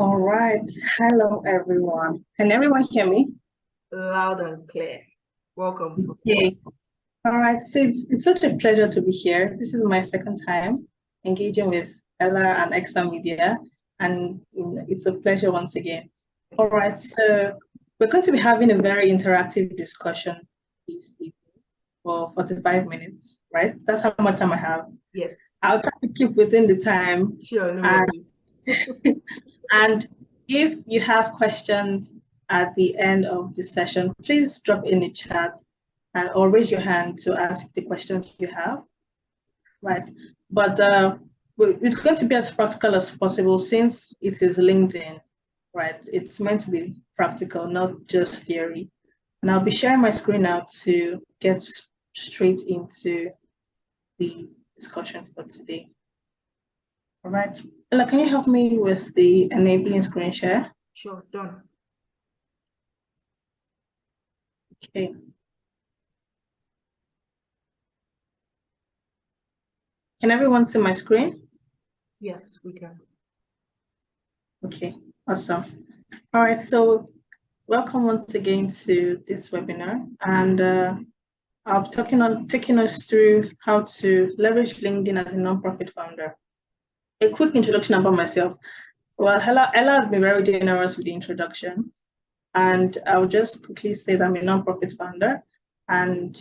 All right. Hello, everyone. Can everyone hear me? Loud and clear. Welcome. Yay. All right. So it's such a pleasure to be here. This is my second time engaging with Ella and Exa Media, and it's a pleasure once again. All right. So we're going to be having a very interactive discussion this evening for 45 minutes, right? That's how much time I have. Yes. I'll try to keep within the time. Sure, no And worries. And if you have questions at the end of the session, please drop in the chat and or raise your hand to ask the questions you have. Right. But it's going to be as practical as possible since it is LinkedIn, right? It's meant to be practical, not just theory. And I'll be sharing my screen now to get straight into the discussion for today. All right. Ella, can you help me with the enabling screen share? Sure, done. Okay. Can everyone see my screen? Yes, we can. Okay, awesome. All right, so welcome once again to this webinar. And I'll be taking us through how to leverage LinkedIn as a nonprofit founder. A quick introduction about myself. Well, Ella has been very generous with the introduction. And I'll just quickly say that I'm a nonprofit founder and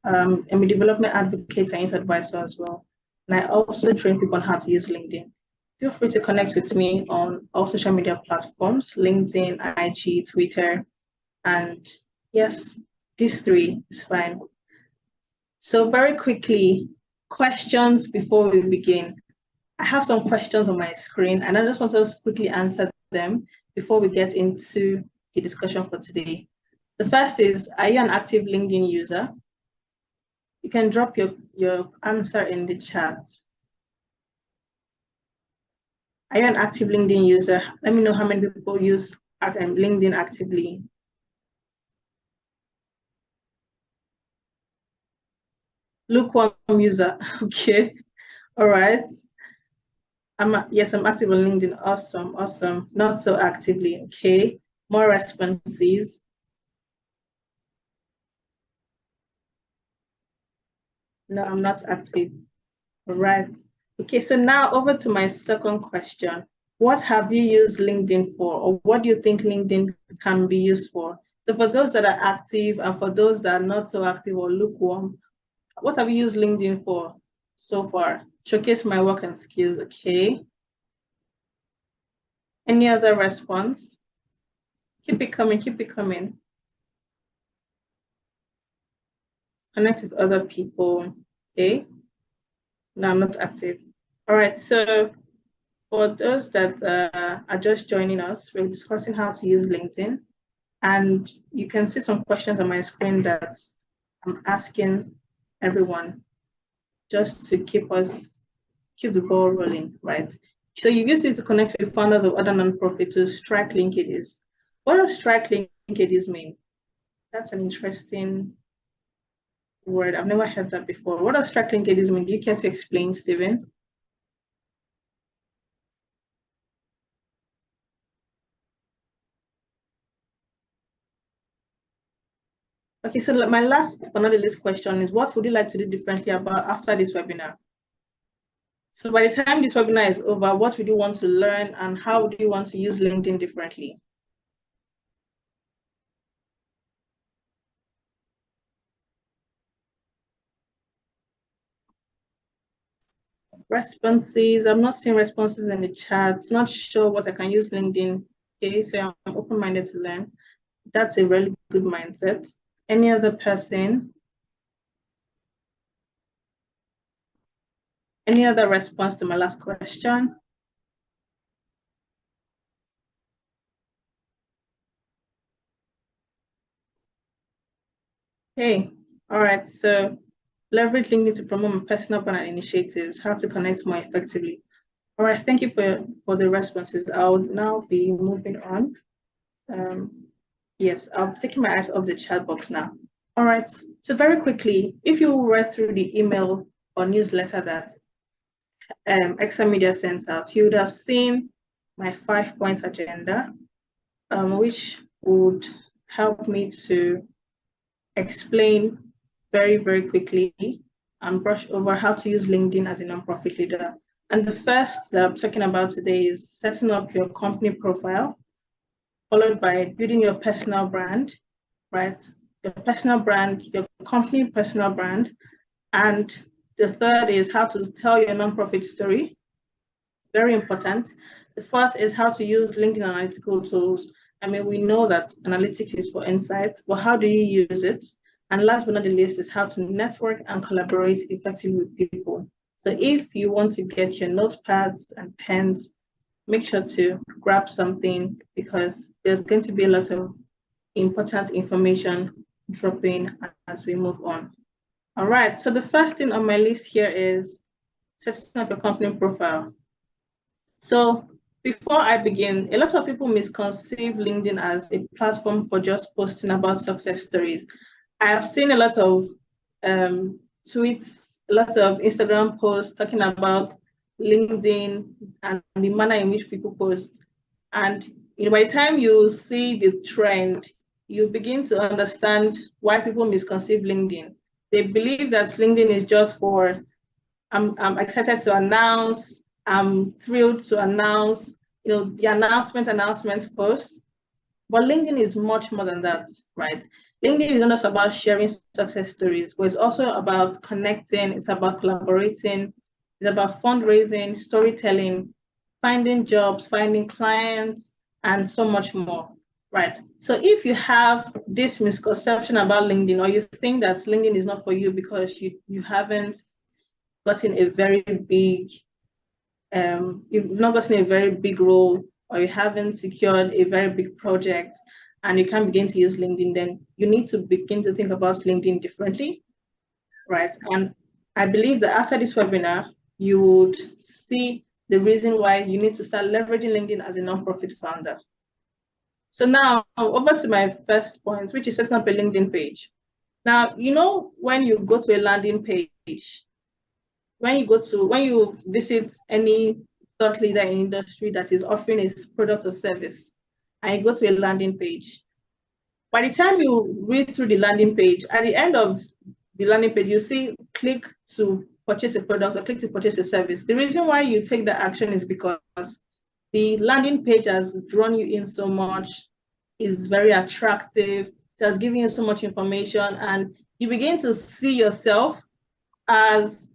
I'm a development advocate and youth advisor as well. And I also train people on how to use LinkedIn. Feel free to connect with me on all social media platforms, LinkedIn, IG, Twitter, and yes, these three is fine. So very quickly, questions before we begin. I have some questions on my screen and I just want to quickly answer them before we get into the discussion for today. The first is, are you an active LinkedIn user? You can drop your answer in the chat. Are you an active LinkedIn user? Let me know how many people use LinkedIn actively. Lukewarm user. Okay. All right. Yes, I'm active on LinkedIn. Awesome, awesome. Not so actively. Okay. More responses. No, I'm not active. All right. Okay, so now over to my second question. What have you used LinkedIn for, or what do you think LinkedIn can be used for? So for those that are active and for those that are not so active or lukewarm, what have you used LinkedIn for so far? Showcase my work and skills, okay. Any other response? Keep it coming, keep it coming. Connect with other people, okay. No, I'm not active. All right, so for those that are just joining us, we're discussing how to use LinkedIn. And you can see some questions on my screen that I'm asking everyone just to keep the ball rolling, right? So you use it to connect with founders of other nonprofits to strike linkages. What does strike linkages mean? That's an interesting word. I've never heard that before. What does strike linkages mean? Do you care to explain, Stephen? Okay, so my last but not the least question is, what would you like to do differently about after this webinar? So by the time this webinar is over, what would you want to learn and how do you want to use LinkedIn differently? Responses, I'm not seeing responses in the chat, not sure what I can use LinkedIn. Okay, so I'm open-minded to learn. That's a really good mindset. Any other person? Any other response to my last question? Okay, all right, so leverage LinkedIn to promote my personal brand and initiatives, how to connect more effectively. All right, thank you for the responses. I'll now be moving on. Yes, I'm taking my eyes off the chat box now. All right, so very quickly, if you read through the email or newsletter that Exa Media sent out, you would have seen my 5-point agenda, which would help me to explain very, very quickly and brush over how to use LinkedIn as a nonprofit leader. And the first that I'm talking about today is setting up your company profile, followed by building your personal brand, right? Your personal brand, your company personal brand. And the third is how to tell your nonprofit story. Very important. The fourth is how to use LinkedIn analytical tools. I mean, we know that analytics is for insights, but how do you use it? And last but not the least is how to network and collaborate effectively with people. So if you want to get your notepads and pens, make sure to grab something because there's going to be a lot of important information dropping as we move on. All right, so the first thing on my list here is setting up a company profile. So before I begin, a lot of people misconceive LinkedIn as a platform for just posting about success stories. I have seen a lot of tweets, a lot of Instagram posts talking about LinkedIn and the manner in which people post. And by the time you see the trend, you begin to understand why people misconceive LinkedIn. They believe that LinkedIn is just for, I'm excited to announce, I'm thrilled to announce, the announcement post. But LinkedIn is much more than that, right? LinkedIn is not just about sharing success stories, but it's also about connecting, it's about collaborating, it's about fundraising, storytelling, finding jobs, finding clients, and so much more, right? So if you have this misconception about LinkedIn, or you think that LinkedIn is not for you because you haven't gotten a very big, you've not gotten a very big role, or you haven't secured a very big project, and you can't begin to use LinkedIn, then you need to begin to think about LinkedIn differently, right? And I believe that after this webinar, you would see the reason why you need to start leveraging LinkedIn as a nonprofit founder. So now over to my first point, which is setting up a LinkedIn page. Now, when you go to a landing page, when you visit any thought leader in industry that is offering a product or service, and you go to a landing page, by the time you read through the landing page, at the end of the landing page, you see click to purchase a product or click to purchase a service. The reason why you take that action is because the landing page has drawn you in so much, is very attractive, it has given you so much information, and you begin to see yourself as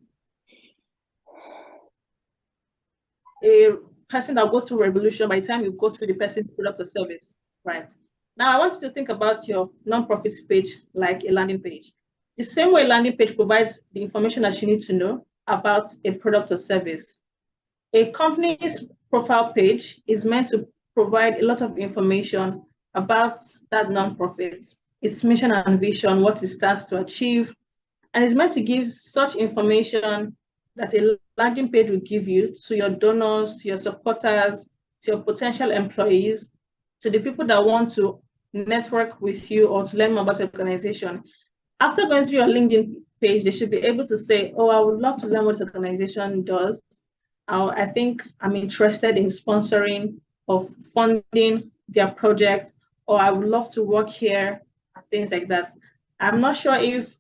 a person that goes through revolution by the time you go through the person's product or service, right? Now, I want you to think about your nonprofit page like a landing page. The same way landing page provides the information that you need to know about a product or service. A company's profile page is meant to provide a lot of information about that nonprofit, its mission and vision, what it stands to achieve, and it's meant to give such information that a landing page will give you to your donors, to your supporters, to your potential employees, to the people that want to network with you or to learn more about your organization. After going through your LinkedIn page, they should be able to say, oh, I would love to learn what this organization does. I think I'm interested in sponsoring or funding their project, or I would love to work here, things like that. I'm not sure if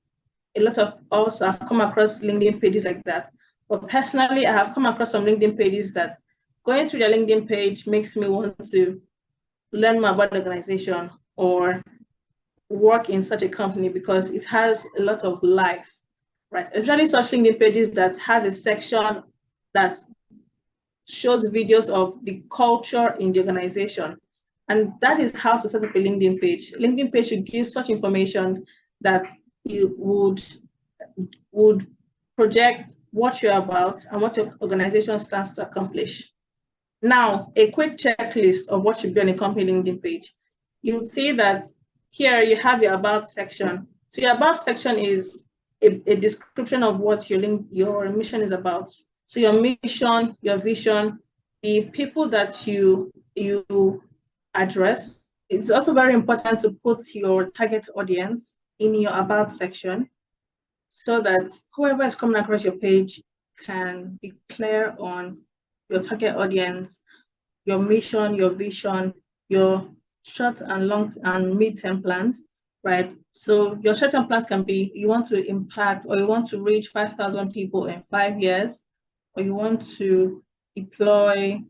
a lot of us have come across LinkedIn pages like that. But personally, I have come across some LinkedIn pages that going through their LinkedIn page makes me want to learn more about the organization or work in such a company because it has a lot of life, right? Especially such LinkedIn pages that has a section that shows videos of the culture in the organization. And that is how to set up a LinkedIn page. LinkedIn page should give such information that you would project what you're about and what your organization stands to accomplish. Now, a quick checklist of what should be on a company LinkedIn page. You'll see that here you have your about section. So your about section is a description of what your mission is about. So your mission, your vision, the people that you address. It's also very important to put your target audience in your about section so that whoever is coming across your page can be clear on your target audience, your mission, your vision, your short and long and mid-term plans, right? So your short-term plans can be you want to impact or you want to reach 5,000 people in 5 years, or you want to deploy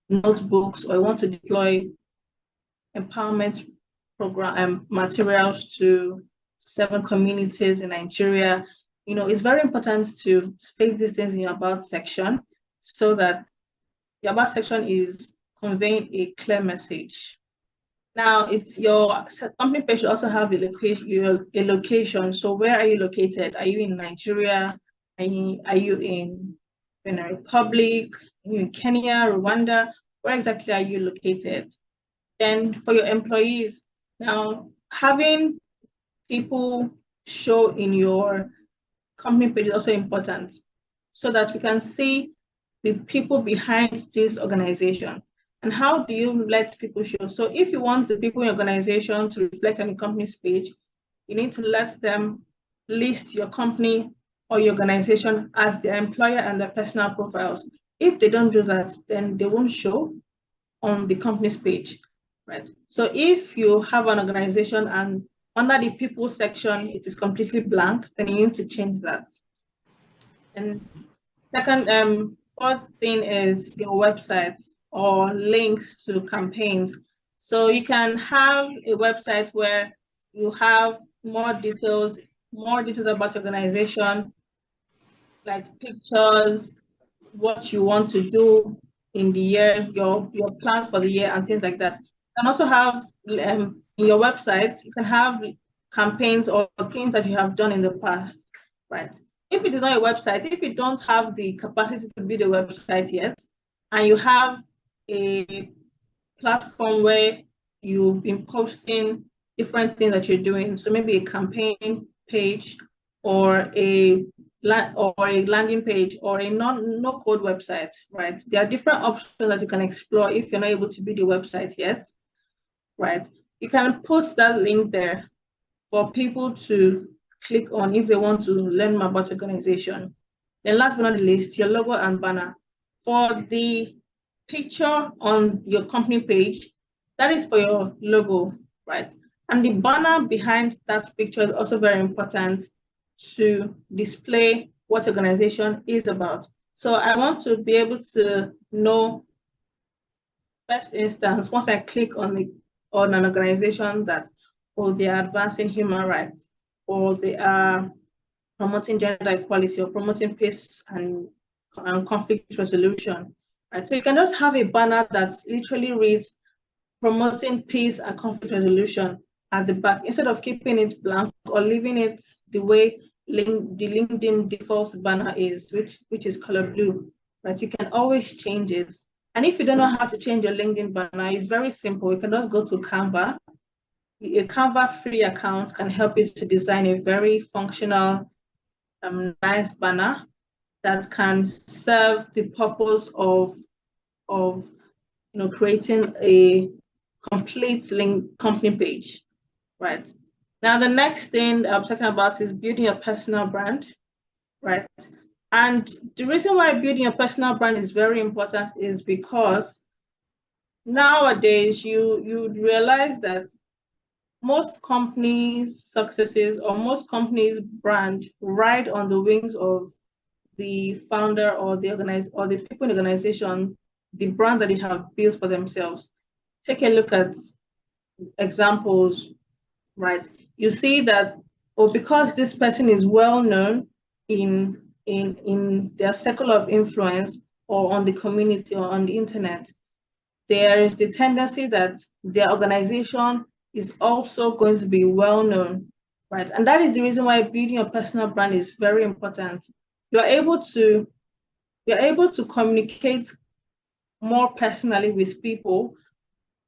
notebooks, or you want to deploy empowerment program materials to 7 communities in Nigeria. It's very important to state these things in your about section so that your about section is conveying a clear message. Now, it's your company page should also have a location. So where are you located? Are you in Nigeria? Are you in Benin Republic? Are you in Kenya, Rwanda? Where exactly are you located? Then for your employees, now having people show in your company page is also important so that we can see the people behind this organization. And how do you let people show? So if you want the people in your organization to reflect on the company's page, you need to let them list your company or your organization as their employer and their personal profiles. If they don't do that, then they won't show on the company's page, right? So if you have an organization and under the people section, it is completely blank, then you need to change that. And fourth thing is your website or links to campaigns. So you can have a website where you have more details about your organization, like pictures, what you want to do in the year, your plans for the year and things like that. You can also have in your website, you can have campaigns or things that you have done in the past, right? If it is not a website, if you don't have the capacity to build a website yet, and you have a platform where you've been posting different things that you're doing, so maybe a campaign page or a landing page or a no-code website, right? There are different options that you can explore if you're not able to build a website yet, right? You can put that link there for people to click on if they want to learn more about your organization. Then last but not least, your logo and banner. For the picture on your company page, that is for your logo, right? And the banner behind that picture is also very important to display what organization is about. So I want to be able to know, first instance, once I click on an organization that, or they are advancing human rights, or they are promoting gender equality, or promoting peace and conflict resolution, right? So you can just have a banner that literally reads promoting peace and conflict resolution at the back, instead of keeping it blank or leaving it the way the LinkedIn default banner is, which is color blue, right? You can always change it. And if you don't know how to change your LinkedIn banner, it's very simple. You can just go to Canva. A Canva free account can help you to design a very functional, nice banner that can serve the purpose of creating a complete company page, right? Now, the next thing I'm talking about is building a personal brand, right? And the reason why building a personal brand is very important is because nowadays you realize that most companies' successes or most companies' brand ride on the wings of the founder or the people in the organization, the brand that they have built for themselves. Take a look at examples, right? You see that, because this person is well known in their circle of influence or on the community or on the internet, there is the tendency that their organization is also going to be well known, right? And that is the reason why building a personal brand is very important. You're able to communicate more personally with people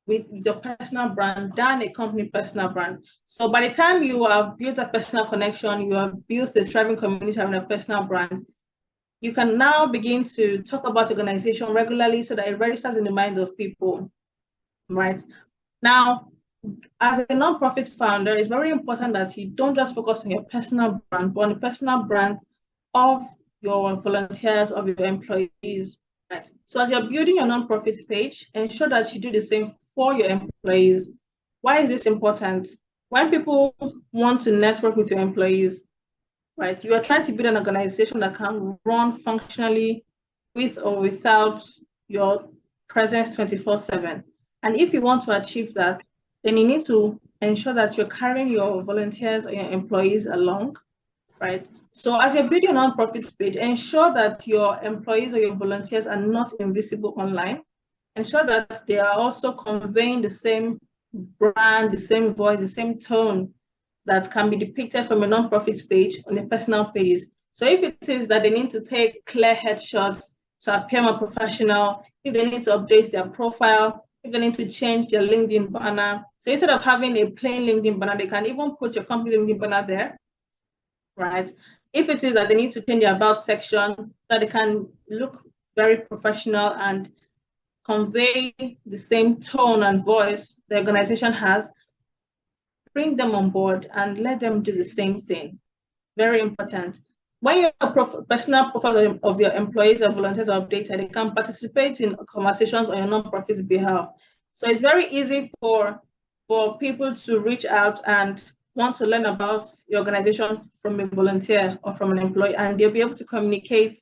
with your personal brand than a company personal brand. So by the time you have built a personal connection, you have built a thriving community having a personal brand, you can now begin to talk about organization regularly so that it registers in the mind of people, right? Now, as a nonprofit founder, it's very important that you don't just focus on your personal brand, but on the personal brand of your volunteers, of your employees, Right. So as you're building your nonprofit page, ensure that you do the same for your employees. Why is this important? When people want to network with your employees, right, you are trying to build an organization that can run functionally with or without your presence 24/7. And if you want to achieve that, then you need to ensure that you're carrying your volunteers or your employees along, right? So as you're building a nonprofit page, ensure that your employees or your volunteers are not invisible online. Ensure that they are also conveying the same brand, the same voice, the same tone that can be depicted from a nonprofit page on the personal pages. So if it is that they need to take clear headshots to appear more professional, if they need to update their profile, if they need to change their LinkedIn banner. So instead of having a plain LinkedIn banner, they can even put your company LinkedIn banner there, right? If it is that they need to change the about section, that they can look very professional and convey the same tone and voice the organization has, bring them on board and let them do the same thing. Very important. When your personal profile of your employees or volunteers are updated, they can participate in conversations on your nonprofit's behalf. So it's very easy for people to reach out and want to learn about your organization from a volunteer or from an employee, and they'll be able to communicate.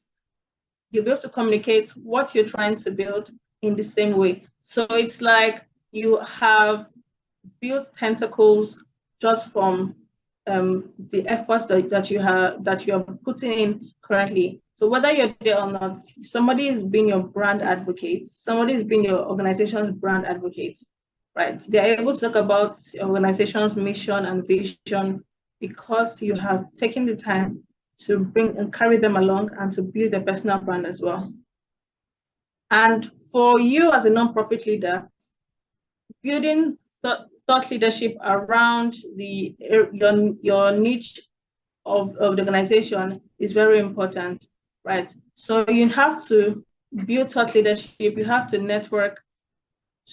You'll be able to communicate what you're trying to build in the same way. So it's like you have built tentacles just from the efforts that you're putting in currently. So whether you're there or not, somebody is being your brand advocate, somebody is being your organization's brand advocate, right? They're able to talk about your organization's mission and vision because you have taken the time to bring and carry them along and to build a personal brand as well. And for you as a nonprofit leader, building thought leadership around your niche of the organization is very important, right? So you have to build thought leadership, you have to network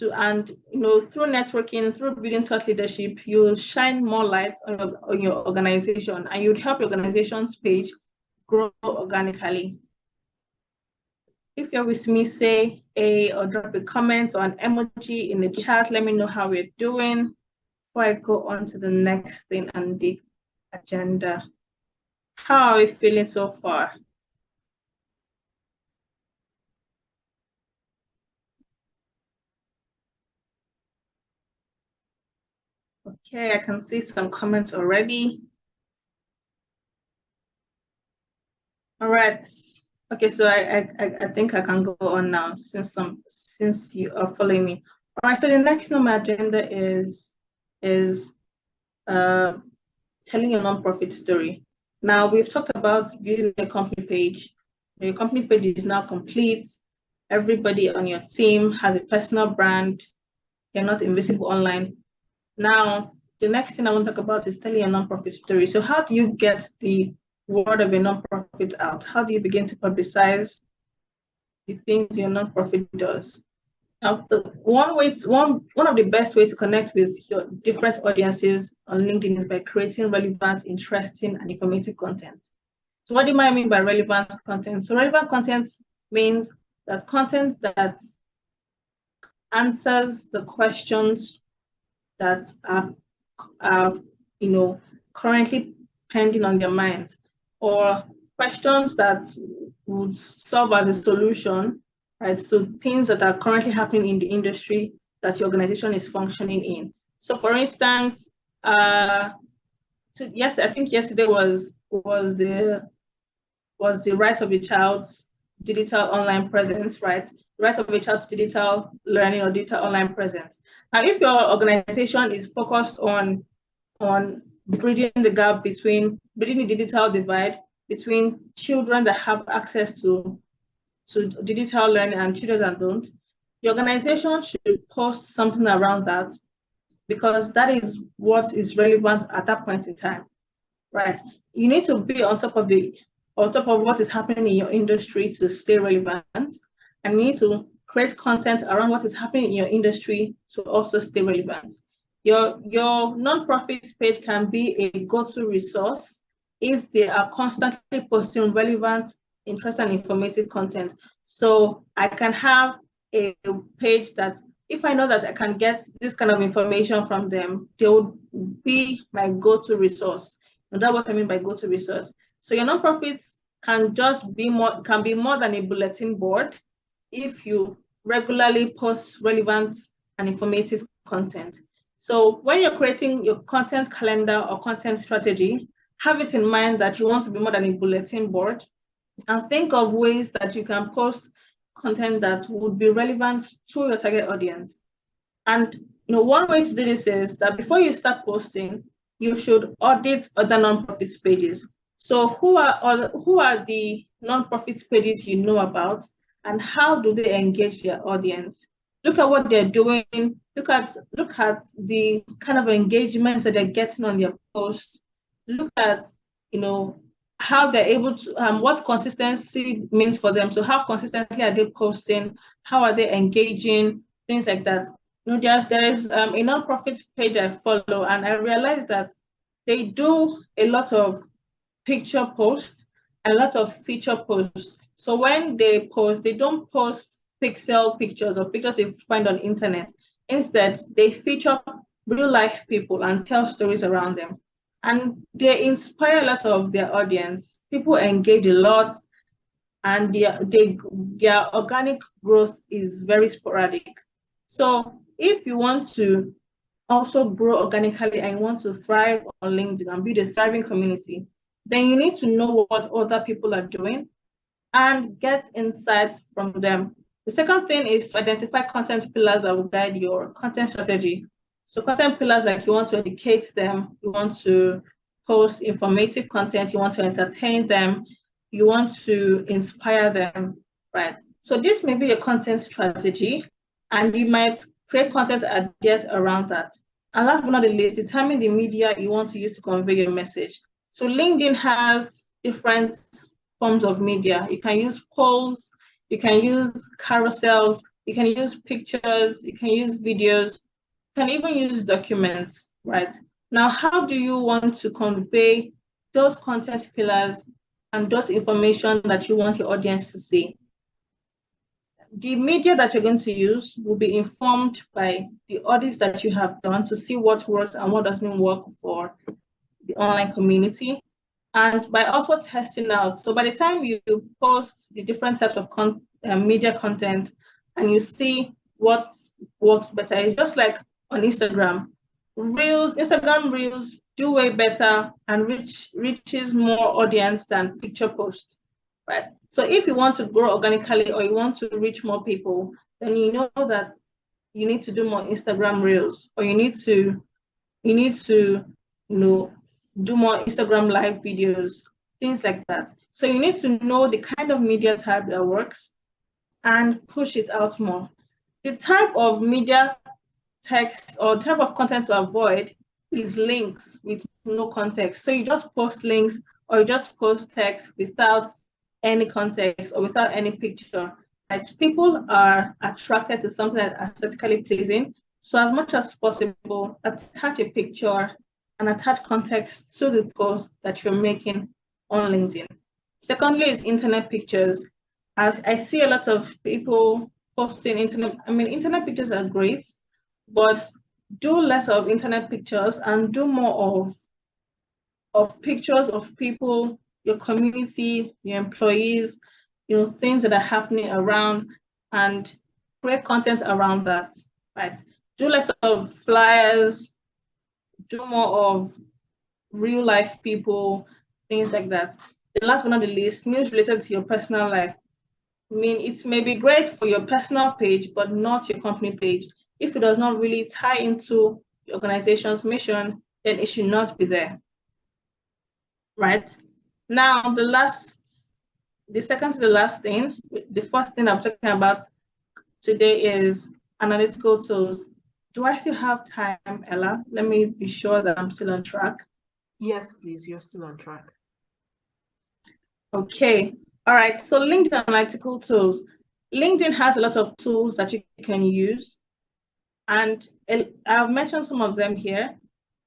and through networking, through building thought leadership, you'll shine more light on your organization and you'd help your organization's page grow organically. If you're with me, say A or drop a comment or an emoji in the chat. Let me know how we're doing before I go on to the next thing on the agenda. How are we feeling so far? Okay, I can see some comments already. All right. Okay, so I think I can go on now since you are following me. All right, so the next on my agenda is telling your nonprofit story. Now we've talked about building a company page. Your company page is now complete. Everybody on your team has a personal brand. You're not invisible online. Now, the next thing I want to talk about is telling your nonprofit story. So how do you get the word of a nonprofit out? How do you begin to publicize the things your nonprofit does? Now, one of the best ways to connect with your different audiences on LinkedIn is by creating relevant, interesting, and informative content. So what do I mean by relevant content? So relevant content means that content that answers the questions that are currently pending on their minds, or questions that would serve as a solution, right, to things that are currently happening in the industry that your organization is functioning in. So for instance, yes, I think yesterday was the right of a child's digital online presence, right? The right of a child's digital learning or digital online presence. Now, if your organization is focused on bridging the gap between bridging the digital divide between children that have access to digital learning and children that don't, the organization should post something around that because that is what is relevant at that point in time, right? You need to be on top of what is happening in your industry to stay relevant, and you need to create content around what is happening in your industry to also stay relevant. Your nonprofit page can be a go-to resource if they are constantly posting relevant interesting and informative content. So I can have a page that if I know that I can get this kind of information from them, they would be my go-to resource. And that's what I mean by go-to resource. So your nonprofits can be more than a bulletin board if you regularly post relevant and informative content. So when you're creating your content calendar or content strategy, have it in mind that you want to be more than a bulletin board, and think of ways that you can post content that would be relevant to your target audience. And one way to do this is that before you start posting, you should audit other nonprofit pages. So who are the nonprofit pages you know about, and how do they engage their audience? Look at what they're doing. Look at the kind of engagements that they're getting on their post. Look at how they're able to what consistency means for them. So how consistently are they posting? How are they engaging? Things like that. There is a nonprofit page I follow, and I realized that they do a lot of picture posts, a lot of feature posts. So when they post, they don't post pixel pictures or pictures you find on internet. Instead, they feature real life people and tell stories around them. And they inspire a lot of their audience. People engage a lot, and their organic growth is very sporadic. So if you want to also grow organically and you want to thrive on LinkedIn and build a thriving community, then you need to know what other people are doing and get insights from them. The second thing is to identify content pillars that will guide your content strategy. So content pillars, like you want to educate them, you want to post informative content, you want to entertain them, you want to inspire them, right? So this may be a content strategy, and you might create content ideas around that. And last but not the least, determine the media you want to use to convey your message. So LinkedIn has different forms of media. You can use polls, you can use carousels, you can use pictures, you can use videos, you can even use documents, right? Now, how do you want to convey those content pillars and those information that you want your audience to see? The media that you're going to use will be informed by the audits that you have done to see what works and what doesn't work for the online community, and by also testing out. So by the time you post the different types of media content and you see what works better, it's just like on Instagram. Instagram Reels do way better and reaches more audience than picture posts, right? So if you want to grow organically or you want to reach more people, then you know that you need to do more Instagram Reels, or you need to do more Instagram live videos, things like that. So you need to know the kind of media type that works and push it out more. The type of media text or type of content to avoid is links with no context. So you just post links or you just post text without any context or without any picture. Right? People are attracted to something that's aesthetically pleasing. So as much as possible, attach a picture and attach context to the post that you're making on LinkedIn. Secondly is internet pictures. I see a lot of people posting internet. I mean, internet pictures are great, but do less of internet pictures and do more of pictures of people, your community, your employees, things that are happening around, and create content around that, right? Do less of flyers, do more of real life people, things like that. And last but not the least, news related to your personal life. I mean, it may be great for your personal page, but not your company page. If it does not really tie into the organization's mission, then it should not be there, right? Now, the second to the last thing, the fourth thing I'm talking about today is analytical tools. Do I still have time, Ella? Let me be sure that I'm still on track. Yes, please, you're still on track. Okay, all right, so LinkedIn analytical tools. LinkedIn has a lot of tools that you can use, and I've mentioned some of them here,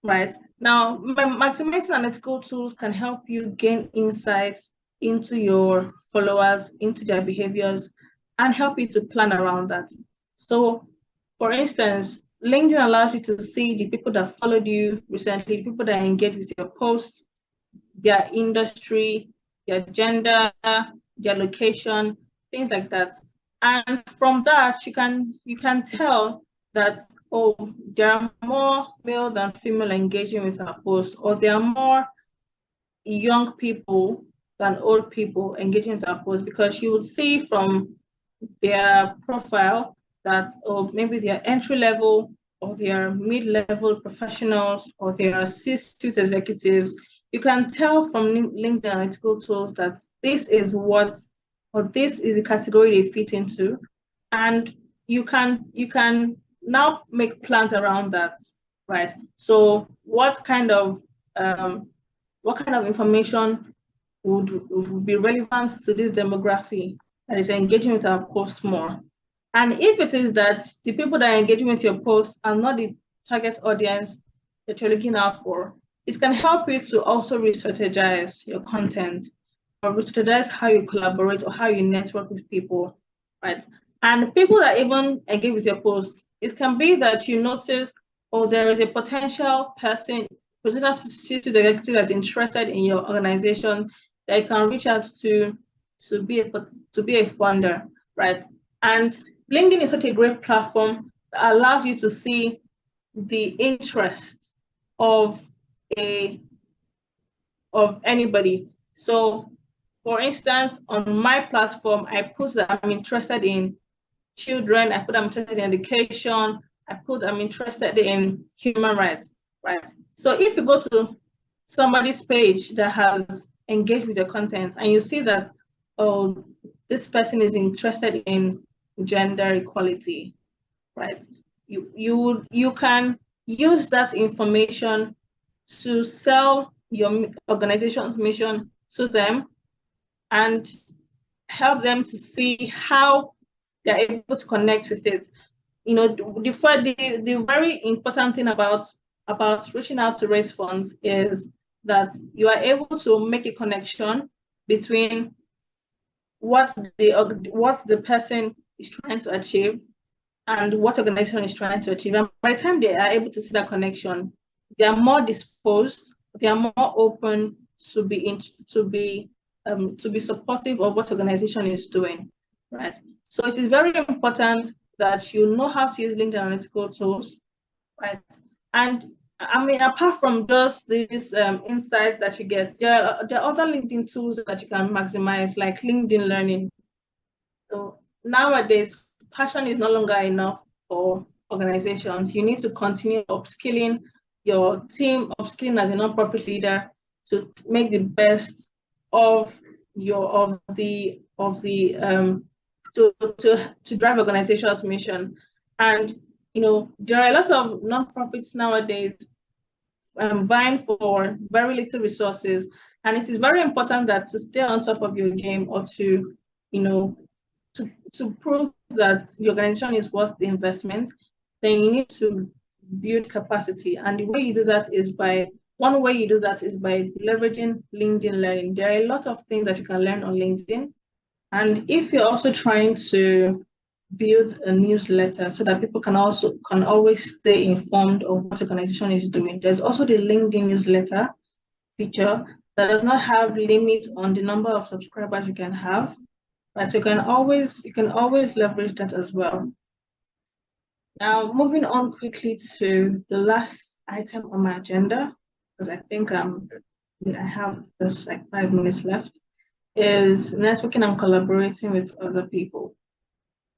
right? Now, maximizing analytical tools can help you gain insights into your followers, into their behaviors, and help you to plan around that. So, for instance, LinkedIn allows you to see the people that followed you recently, people that engage with your posts, their industry, their gender, their location, things like that. And from that, you can tell that, oh, there are more male than female engaging with our post, or there are more young people than old people engaging with our post, because you will see from their profile that, or maybe they're entry level, or they're mid-level professionals, or they are C-suite executives. You can tell from LinkedIn analytical tools that this is what, or this is the category they fit into, and you can now make plans around that, right? So what kind of information would be relevant to this demographic that is engaging with our post more? And if it is that the people that are engaging with your post are not the target audience that you're looking out for, it can help you to also re-strategize your content, or re-strategize how you collaborate or how you network with people, right? And people that even engage with your post, it can be that you notice, oh, there is a potential person, potential C-suite executive that's interested in your organization, that you can reach out to be a funder, right? And LinkedIn is such a great platform that allows you to see the interest of anybody. So, for instance, on my platform, I put that I'm interested in children, I put I'm interested in education, I put I'm interested in human rights, right? So if you go to somebody's page that has engaged with your content, and you see that, oh, this person is interested in gender equality, right? You can use that information to sell your organization's mission to them, and help them to see how they're able to connect with it. You know, the very important thing about reaching out to raise funds is that you are able to make a connection between what the person is trying to achieve and what organization is trying to achieve. And by the time they are able to see that connection, they are more disposed, they are more open to be supportive of what organization is doing, right? So it is very important that you know how to use LinkedIn analytical tools, right? And I mean, apart from just these insights that you get, there are other LinkedIn tools that you can maximize, like LinkedIn Learning. So nowadays, passion is no longer enough for organizations. You need to continue upskilling your team, upskilling as a nonprofit leader to make the best of to drive organization's mission. And there are a lot of nonprofits nowadays vying for very little resources, and it is very important that to stay on top of your game, or to to prove that your organization is worth the investment, then you need to build capacity. And the way you do that is one way you do that is by leveraging LinkedIn Learning. There are a lot of things that you can learn on LinkedIn. And if you're also trying to build a newsletter so that people can always stay informed of what the organization is doing, there's also the LinkedIn newsletter feature that does not have limits on the number of subscribers you can have. Right, so you can always leverage that as well. Now, moving on quickly to the last item on my agenda, because I think I have just like 5 minutes left, is networking and collaborating with other people.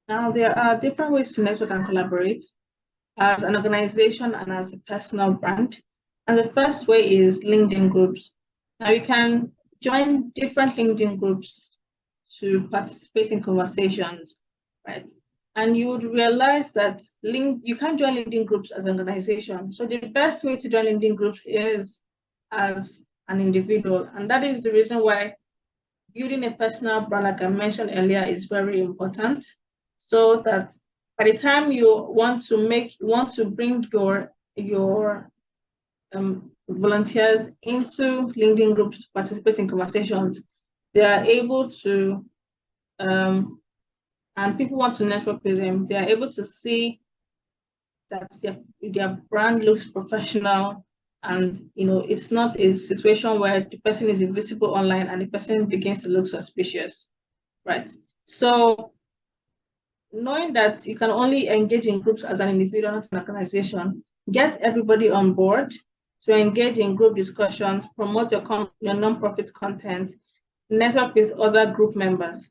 Now, there are different ways to network and collaborate as an organization and as a personal brand. And the first way is LinkedIn groups. Now, you can join different LinkedIn groups to participate in conversations, right? And you would realize that you can't join LinkedIn groups as an organization. So the best way to join LinkedIn groups is as an individual. And that is the reason why building a personal brand, like I mentioned earlier, is very important. So that by the time you want to bring your volunteers into LinkedIn groups to participate in conversations, they are able to, and people want to network with them, they are able to see that their brand looks professional, and it's not a situation where the person is invisible online and the person begins to look suspicious, right? So knowing that you can only engage in groups as an individual, not an organization, get everybody on board to engage in group discussions, promote your nonprofit content, network with other group members.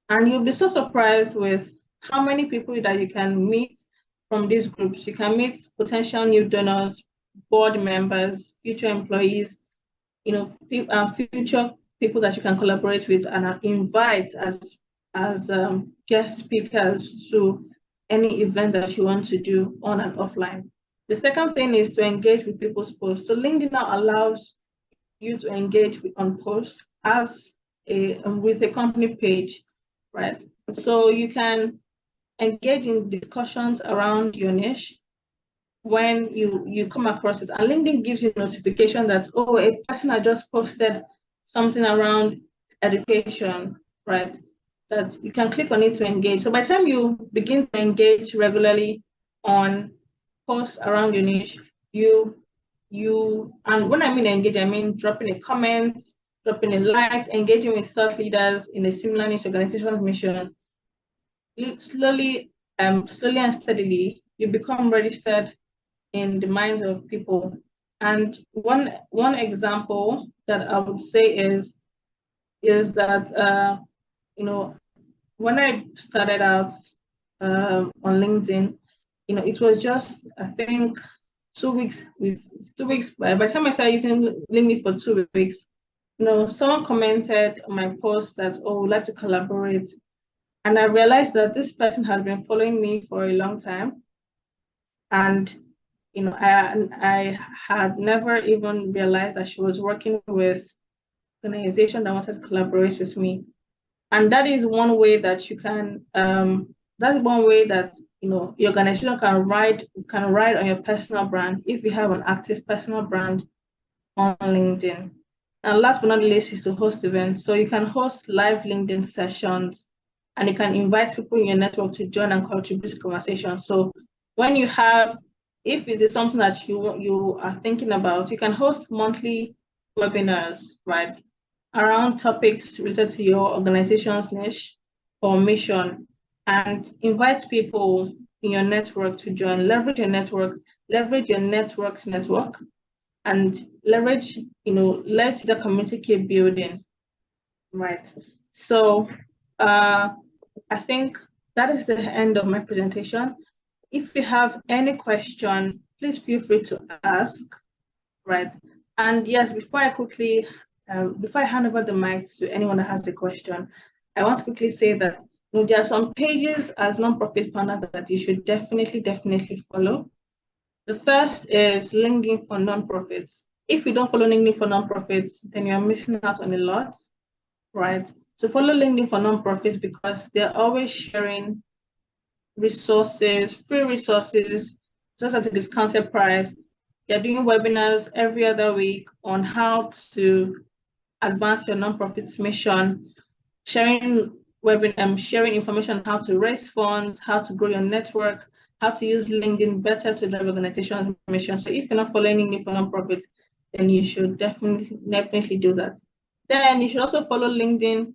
And you'll be so surprised with how many people that you can meet from these groups. You can meet potential new donors, board members, future employees, future people that you can collaborate with and invite as guest speakers to any event that you want to do on and offline. The second thing is to engage with people's posts. So LinkedIn now allows you to engage on posts as with a company page, right? So you can engage in discussions around your niche when you come across it. And LinkedIn gives you notification that, oh, a person had just posted something around education, right? That you can click on it to engage. So by the time you begin to engage regularly on posts around your niche, and when I mean engage, I mean dropping a comment, dropping a like, engaging with thought leaders in a similar niche organization's mission. Slowly and steadily, you become registered in the minds of people. And one example that I would say is that when I started out on LinkedIn, it was just, I think, 2 weeks. By the time I started using LinkedIn for 2 weeks, someone commented on my post that, oh, would like to collaborate. And I realized that this person has been following me for a long time. And I had never even realized that she was working with an organization that wanted to collaborate with me. And that is one way that you can, that's one way that, your organization can ride on your personal brand if you have an active personal brand on LinkedIn. And last but not least is to host events. So you can host live LinkedIn sessions, and you can invite people in your network to join and contribute to conversation. So when you have, if it is something that you are thinking about, you can host monthly webinars, right, around topics related to your organization's niche or mission, and invite people in your network to join. Leverage your network, leverage your network's network, and leverage, let the community keep building, right? So I think that is the end of my presentation. If you have any question, please feel free to ask, right? And yes, before I hand over the mic to anyone that has a question, I want to quickly say that there are some pages as nonprofit founder that you should definitely follow. The first is LinkedIn for Nonprofits. If you don't follow LinkedIn for Nonprofits, then you're missing out on a lot, right? So follow LinkedIn for Nonprofits because they're always sharing resources, free resources, just at a discounted price. They're doing webinars every other week on how to advance your nonprofit's mission, sharing information on how to raise funds, how to grow your network, how to use LinkedIn better to drive organizations' mission. So if you're not following LinkedIn for nonprofits, then you should definitely do that. Then you should also follow LinkedIn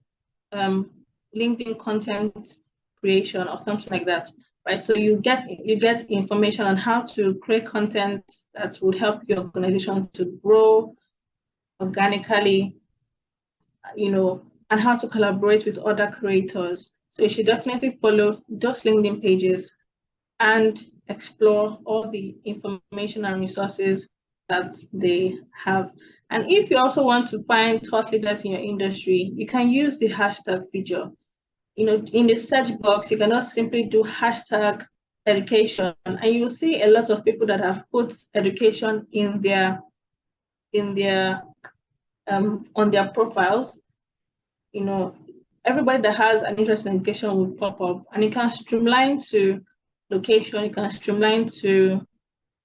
content creation or something like that, right? So you get information on how to create content that would help your organization to grow organically, and how to collaborate with other creators. So you should definitely follow those LinkedIn pages and explore all the information and resources that they have. And if you also want to find thought leaders in your industry, you can use the hashtag feature. In the search box, you cannot simply do hashtag education, and you will see a lot of people that have put education in their on their profiles. Everybody that has an interest in education will pop up, and you can streamline to location, you can streamline to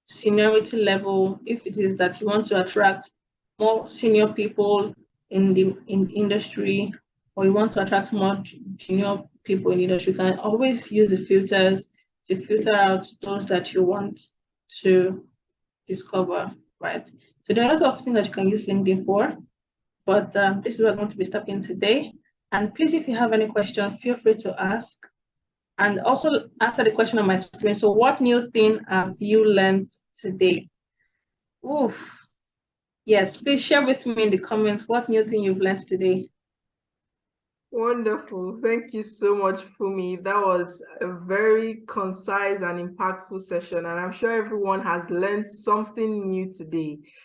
seniority level if it is that you want to attract more senior people in the industry, or you want to attract more junior people in the industry, you can always use the filters to filter out those that you want to discover, right? So there are a lot of things that you can use LinkedIn for, but this is what I'm going to be stopping today. And please, if you have any questions, feel free to ask. And also answer the question on my screen. So what new thing have you learned today? Oof. Yes, please share with me in the comments what new thing you've learned today. Wonderful. Thank you so much, Fumi. That was a very concise and impactful session, and I'm sure everyone has learned something new today.